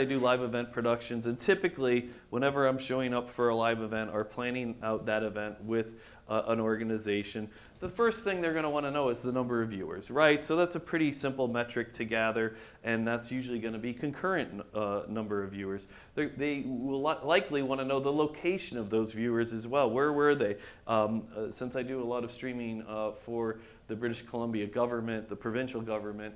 I do live event productions, and typically whenever I'm showing up for a live event or planning out that event with an organization, the first thing they're going to want to know is the number of viewers, right? So that's a pretty simple metric to gather, and that's usually going to be concurrent number of viewers. They will likely want to know the location of those viewers as well. Where were they? Since I do a lot of streaming for the British Columbia government, the provincial government,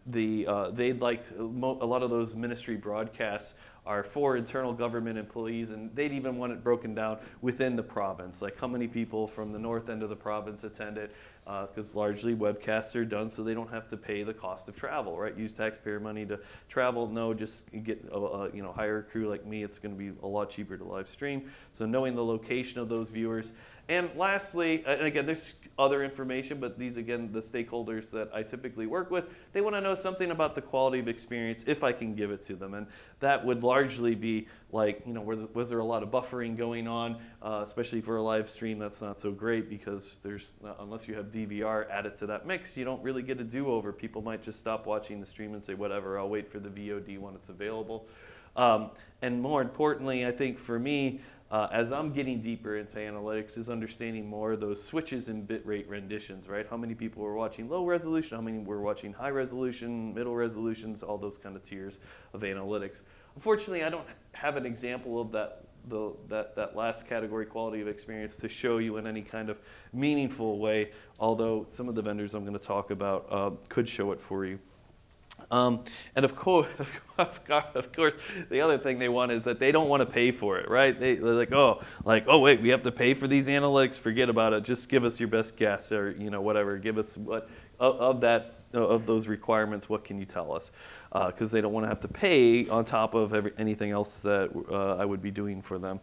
they'd like a lot of those ministry broadcasts are for internal government employees, and they'd even want it broken down within the province, like how many people from the north end of the province attend it, because largely webcasts are done so they don't have to pay the cost of travel, right? Use taxpayer money to travel. No, just get hire a crew like me. It's going to be a lot cheaper to live stream. So knowing the location of those viewers. And lastly, and again, there's other information, but these, again, the stakeholders that I typically work with, they want to know something about the quality of experience if I can give it to them. And that would largely be like, was there a lot of buffering going on, especially for a live stream? That's not so great because unless you have DVR added to that mix, you don't really get a do-over. People might just stop watching the stream and say, whatever, I'll wait for the VOD when it's available. And more importantly, I think for me, as I'm getting deeper into analytics, is understanding more of those switches in bitrate renditions, right? How many people were watching low resolution, how many were watching high resolution, middle resolutions, all those kind of tiers of analytics. Unfortunately, I don't have an example of that last category, quality of experience, to show you in any kind of meaningful way, although some of the vendors I'm going to talk about could show it for you. And of course, the other thing they want is that they don't want to pay for it, right? They're like, oh wait, we have to pay for these analytics. Forget about it. Just give us your best guess, or whatever. Give us what of those requirements. What can you tell us? Because they don't want to have to pay on top of anything else that I would be doing for them.